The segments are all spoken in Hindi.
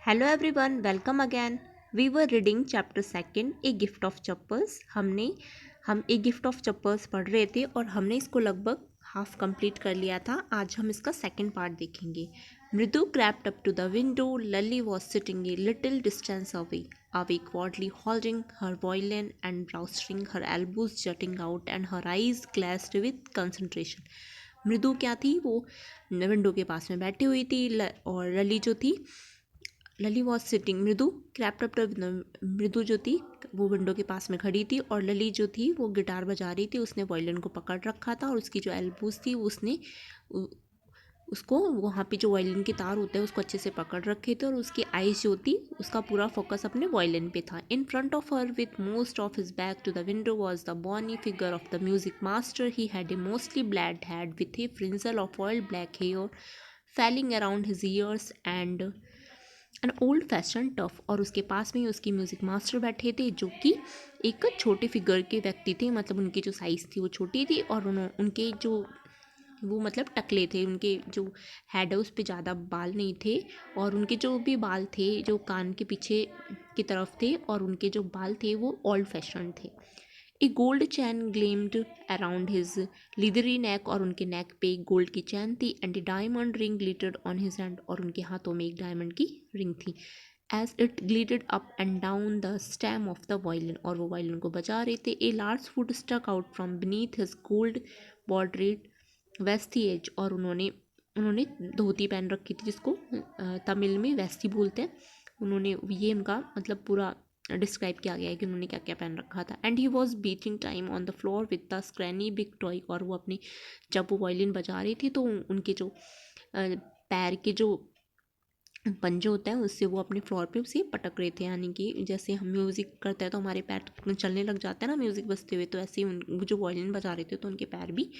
Hello everyone, welcome again. We were reading chapter second a gift of chappals. हम ए गिफ्ट ऑफ चप्पल्स पढ़ रहे थे और हमने इसको लगभग हाफ कंप्लीट कर लिया था। आज हम इसका सेकंड पार्ट देखेंगे। मृदु crept up to the window. Lily was sitting a little distance away quietly holding her violin and browsing, her elbows jutting out and her eyes glazed with concentration. मृदु क्या थी, वो विंडो के पास में बैठी हुई थी और लली वॉज सिटिंग। मृदु क्रैप्ट अप मृदु जो थी वो विंडो के पास में खड़ी थी और लली जो थी वो गिटार बजा रही थी। उसने वायलिन को पकड़ रखा था और उसकी जो एल्बोज थी उसने उसको वहाँ पे जो वायलिन के तार होते हैं उसको अच्छे से पकड़ रखे थे और उसकी आईज जो थी उसका पूरा फोकस अपने वायलिन पे था। In front of her with most of his back to the window was the bony figure of the music master. He had a mostly black head with a fringe of oil black hair falling around his ears and an old fashion tuft. और उसके पास में ही उसकी म्यूज़िक मास्टर बैठे थे जो कि एक छोटे फिगर के व्यक्ति थे, मतलब उनकी जो साइज़ थी वो छोटी थी और उनके जो वो मतलब टकले थे। उनके जो हेड है उस पर ज़्यादा बाल नहीं थे और उनके जो भी बाल थे जो कान के पीछे की तरफ थे और उनके जो बाल थे वो ओल्ड फैशन थे। A gold chain gleamed around his leathery neck, और उनके नेक पे एक गोल्ड की चैन थी। And a diamond ring glittered on his hand, और उनके हाथों में एक डायमंड की रिंग थी। As it glittered up and down the stem of the violin, और वो वायलिन को बजा रहे थे। A large foot stuck out from beneath his gold bordered vestee edge, और उन्होंने उन्होंने धोती पहन रखी थी जिसको तमिल में वेस्टी बोलते हैं। उन्होंने ये उनका मतलब पूरा डिस्क्राइब किया गया है कि उन्होंने क्या क्या पहन रखा था। And he was beating time on the floor with the scrawny big toe, और वो अपने जब वो वायलिन बजा रही थी तो उनके जो पैर के जो पंजे होता है उससे वो अपने फ्लोर पे उसे पटक रहे थे। यानी कि जैसे हम म्यूज़िक करते हैं तो हमारे पैर चलने लग जाते हैं ना म्यूज़िक बजते हुए, तो ऐसे ही वो जो वायलिन बजा रहे थे तो उनके पैर भी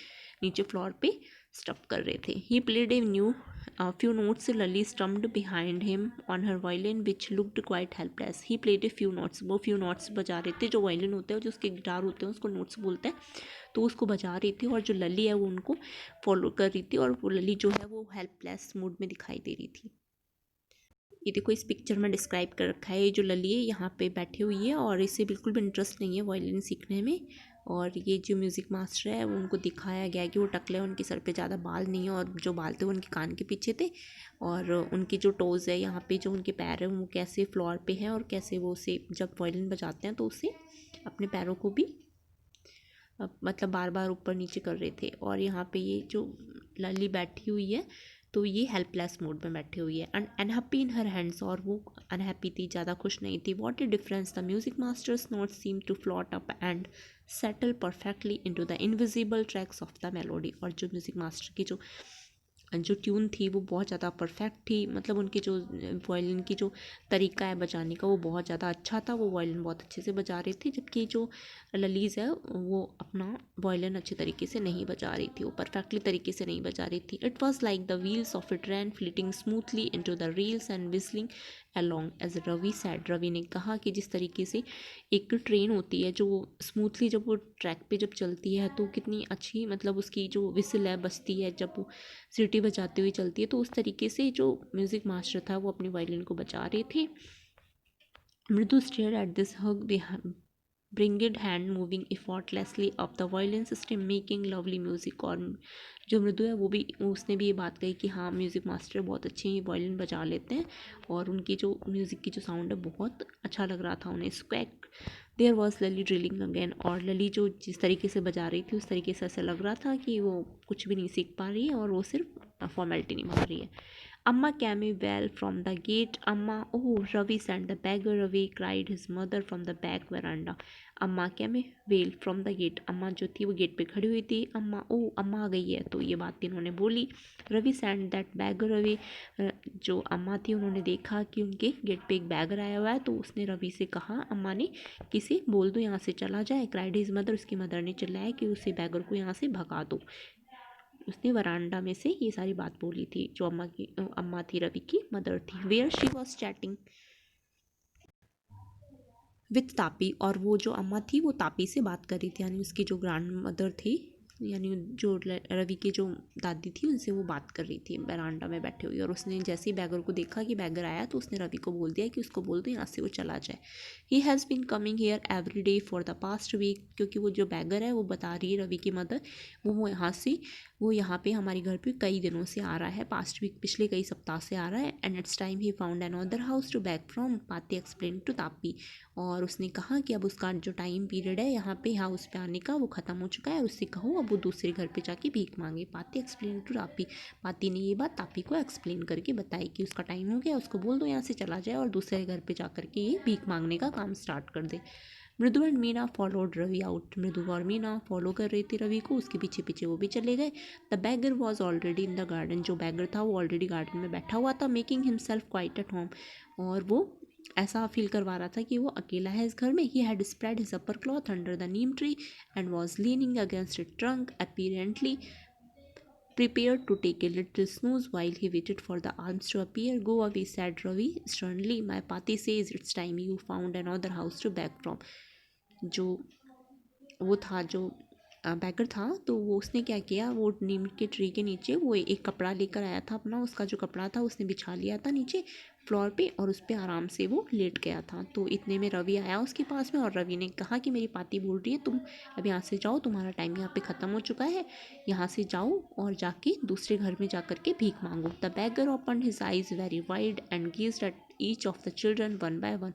नीचे फ्लोर पे स्टप कर रहे थे। He played a new few notes. Lalli strummed behind him on her violin which looked quite helpless. He played a few notes, वो फ्यू नोट्स बजा रहे थे। जो वायलिन होते हैं जो उसके गिटार होते हैं उसको नोट्स बोलते हैं, तो उसको बजा रही थी और जो लली है वो उनको फॉलो कर रही थी और वो लली जो है वो हेल्पलेस मूड में दिखाई दे रही थी। ये देखो इस पिक्चर में डिस्क्राइब कर रखा है। ये जो लली है यहाँ पे बैठी हुई है और इसे बिल्कुल भी इंटरेस्ट नहीं है वायलिन सीखने में। और ये जो म्यूज़िक मास्टर है वो उनको दिखाया गया है कि वो टकले, उनके सर पे ज़्यादा बाल नहीं है और जो बाल थे वो उनके कान के पीछे थे। और उनके जो टोज़ है यहाँ पे जो उनके पैर है वो कैसे फ्लोर पे हैं और कैसे वो उसे जब वायलिन बजाते हैं तो उससे अपने पैरों को भी मतलब बार बार ऊपर नीचे कर रहे थे। और यहाँ पे ये जो लली बैठी हुई है तो ये हेल्पलेस मोड में बैठी हुई है। And unhappy in her hands, और वो अनहैप्पी थी, ज़्यादा खुश नहीं थी। What a difference the music master's note seem to float up and settle perfectly into the invisible tracks of the melody. और जो म्यूज़िक मास्टर की जो ट्यून थी वो बहुत ज़्यादा परफेक्ट थी, मतलब उनकी जो वायलिन की जो तरीका है बजाने का वो बहुत ज़्यादा अच्छा था। वो वायलिन बहुत अच्छे से बजा रही थी, जबकि जो ललीज़ है वो अपना वायलिन अच्छे तरीके से नहीं बजा रही थी, वो परफेक्टली तरीके से नहीं बजा रही थी। It was like the wheels of a train flitting smoothly into the rails and whistling along, as Ravi said. Ravi ने कहा कि जिस तरीके से एक ट्रेन होती है जो स्मूथली जब वो ट्रैक पे जब चलती है तो कितनी अच्छी, मतलब उसकी जो विसल है बजती है जब वो सीटी बजाती हुई चलती है, तो उस तरीके से जो म्यूज़िक मास्टर था वो अपनी वायलिन को बजा रहे थे। मृदु stare at this hug bringed hand moving effortlessly up the violin system making lovely music। और जो मृदु है वो भी उसने भी ये बात कही कि हाँ म्यूज़िक मास्टर बहुत अच्छे वायलिन बजा लेते हैं और उनकी जो म्यूज़िक की जो साउंड है बहुत अच्छा लग रहा था उन्हें। स्क्वैक there was Lali drilling again, और लली जो जिस तरीके से बजा रही थी उस तरीके से ऐसा लग रहा था कि वो कुछ भी नहीं सीख पा रही है और वो सिर्फ फॉर्मेलिटी निभा रही है। Amma came well from the gate. Amma, oh, Ravi sent the beggar away, cried his mother from the back veranda. अम्मा came well from the gate. अम्मा जो थी वो गेट पे खड़ी हुई थी। अम्मा, ओ अम्मा आ गई है, तो ये बात इन्होंने बोली। Ravi sent that beggar away, जो अम्मा थी उन्होंने देखा कि उनके गेट पे एक बैगर आया हुआ है, तो उसने रवि से कहा, अम्मा ने, किसी बोल दो यहाँ से चला जाए। क्राइड हिज मदर, उसकी मदर ने चिल्लाया कि उसे बैगर को यहाँ से भगा दो। उसने वरांडा में से ये सारी बात बोली थी। जो अम्मा थी रवि की मदर थी। Where she was chatting with Tapi, और वो जो अम्मा थी वो तापी से बात कर रही थी, यानी उसकी जो ग्रैंड मदर थी यानी जो रवि की जो दादी थी उनसे वो बात कर रही थी बरामदा में बैठे हुई, और उसने जैसे ही बैगर को देखा कि बैगर आया तो उसने रवि को बोल दिया कि उसको बोल दो यहाँ से वो चला जाए। He has been coming here every day for the past week, क्योंकि वो जो बैगर है वो बता रही है रवि की मदर, वो यहाँ पे हमारे घर पे कई दिनों से आ रहा है, पास्ट वीक पिछले कई सप्ताह से आ रहा है। And it's time he found another house to beg from, Paati explain to Tapi. और उसने कहा कि अब उसका जो टाइम पीरियड है यहाँ पे हाउस पे आने का वो ख़त्म हो चुका है, उससे कहो अब वो दूसरे घर पे जाके भीख मांगे। पाती एक्सप्लेन टू तापी, पाती ने ये बात तापी को एक्सप्लेन करके बताई कि उसका टाइम हो गया, उसको बोल दो यहाँ से चला जाए और दूसरे घर पे जा करके ये भीख मांगने का काम स्टार्ट कर दे। Mridu and Meena followed Ravi out, Mridu और मीना फॉलो कर रही थी रवि को, उसके पीछे पीछे वो भी चले गए। The bagger was already in the garden, जो बैगर था वो ऑलरेडी गार्डन में बैठा हुआ था, making himself quite at home, और वो ऐसा फील करवा रहा था कि वो अकेला है इस घर में। He had spread his upper cloth under the neem tree and was leaning against it trunk, apparently prepared to take a little snooze while he waited for the arms to appear. Go away, said Ravi sternly. My pati says it's time you found another house to beg from. जो वो था जो बैगर था, तो वो उसने क्या किया, वो नीम के ट्री के नीचे वो एक कपड़ा लेकर आया था अपना, उसका जो कपड़ा था उसने बिछा लिया था नीचे फ्लोर पे, और उस पर आराम से वो लेट गया था। तो इतने में रवि आया उसके पास में, और रवि ने कहा कि मेरी पाती बोल रही है तुम अब यहाँ से जाओ, तुम्हारा टाइम यहाँ पे ख़त्म हो चुका है, यहाँ से जाओ और जाके दूसरे घर में जा कर के भीख मांगो। The beggar open his eyes very wide and gazed at each of the children one by one.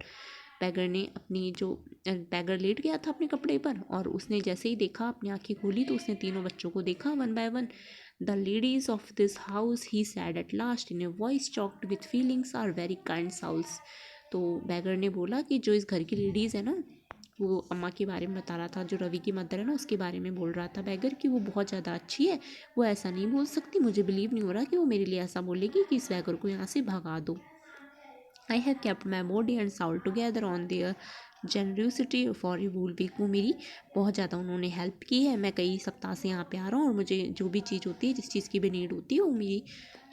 Beggar ने अपनी जो बैगर लेट गया था अपने कपड़े पर, और उसने जैसे ही देखा अपनी आंखें खोली तो उसने तीनों बच्चों को देखा one by one. The ladies of this house, he said at last in a voice choked with feelings, are very kind souls. तो बैगर ने बोला कि जो इस घर की लेडीज़ है ना, वो अम्मा के बारे में बता रहा था, जो रवि की मदर है ना उसके बारे में बोल रहा था बैगर कि वो बहुत ज़्यादा अच्छी है, वो ऐसा नहीं बोल सकती, मुझे बिलीव नहीं हो रहा कि वो मेरे लिए ऐसा बोलेगी कि इस बैगर को यहाँ से भगा दो। I have kept my body and soul together on their generosity for a whole week. वो मेरी बहुत ज़्यादा उन्होंने हेल्प की है, मैं कई सप्ताह से यहाँ पे आ रहा हूँ, और मुझे जो भी चीज़ होती है, जिस चीज़ की भी नीड होती है, वो मेरी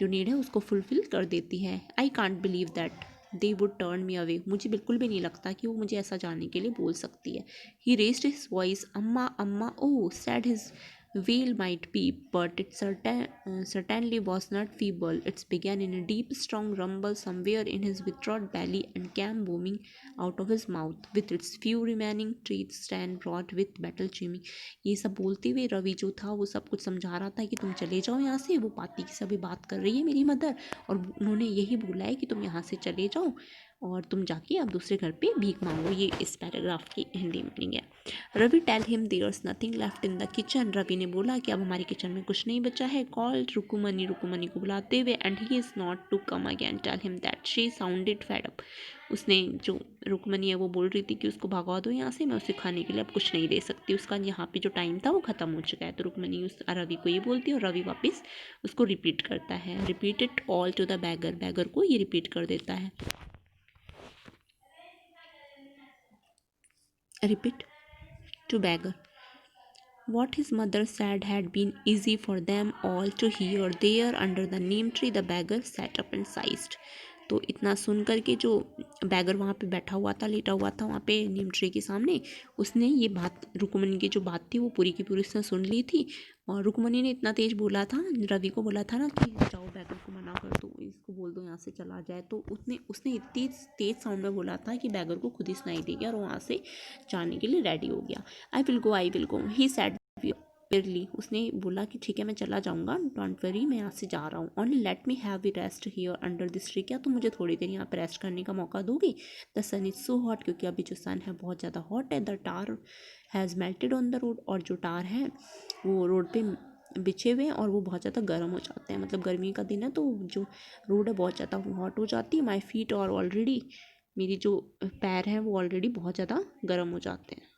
जो नीड है उसको फुलफ़िल कर देती है। I can't believe that they would turn me away, मुझे बिल्कुल भी नहीं लगता कि वो मुझे ऐसा जाने के लिए बोल सकती है। ही raised his voice, amma amma, oh said his wail might be, but it certainly was not feeble. It began in a deep, strong rumble somewhere in his withdrawn belly and came booming out of his mouth, with its few remaining teeth stand broad with battle chiming. ये सब बोलते हुए रवि जो था वो सब कुछ समझा रहा था कि तुम चले जाओ यहाँ से, वो पाती की सभी बात कर रही है मेरी मदर, और उन्होंने यही बोला है कि तुम यहाँ से चले जाओ और तुम जाके अब दूसरे घर पे भीख मांगो। ये इस पैराग्राफ की हिंदी मीनिंग है। Ravi tell him there's nothing left in the kitchen, Ravi ने बोला कि अब हमारे किचन में कुछ नहीं बचा है। कॉल रुकुमनी, रुकुमनी को बुलाते हुए, and he is not to come again, tell him that she sounded fed up. उसने जो रुकमनी है वो बोल रही थी कि उसको भगा दो यहाँ से, मैं उसे खाने के लिए अब कुछ नहीं दे सकती, उसका यहाँ पे जो टाइम था वो ख़त्म हो चुका है। तो रुकमनी उस रवि को ये बोलती है, और रवि वापस उसको रिपीट करता है, repeat it all to the beggar, beggar को ये रिपीट कर देता है। Repeat to beggar. What his mother said had been easy for them all to hear. There under the neem tree the beggar sat up and sized. तो इतना सुन कर के जो बैगर वहाँ पे बैठा हुआ था, लेटा हुआ था वहाँ पे नीम ट्री के सामने, उसने ये बात, रुकमनी की जो बात थी वो पूरी की पूरी उसने सुन ली थी। और रुकमनी ने इतना तेज बोला था, रवि को बोला था ना कि जाओ बैगर को मना कर दो, इसको बोल दो यहाँ से चला जाए, तो उसने उसने इतनी तेज साउंड में बोला था कि बैगर को खुद ही सुनाई दे गया और वहाँ से जाने के लिए रेडी हो गया। I will go, he sad clearly, उसने बोला कि ठीक है मैं चला जाऊँगा, डोंट वरी मैं यहाँ से जा रहा हूँ, only let me have the rest here under this tree, क्या तुम मुझे थोड़ी देर यहाँ पर रेस्ट करने का मौका दोगी। The sun is so hot, क्योंकि अभी जो सन है बहुत ज़्यादा हॉट है। The tar has melted on the road, और जो टार है वो रोड पे बिछे हुए हैं और वो बहुत ज़्यादा गर्म हो जाते हैं, मतलब गर्मी का दिन है तो जो रोड है बहुत ज़्यादा हॉट हो जाती है। माई फीट और ऑलरेडी, मेरी जो पैर हैं वो ऑलरेडी बहुत ज़्यादा गर्म हो जाते हैं।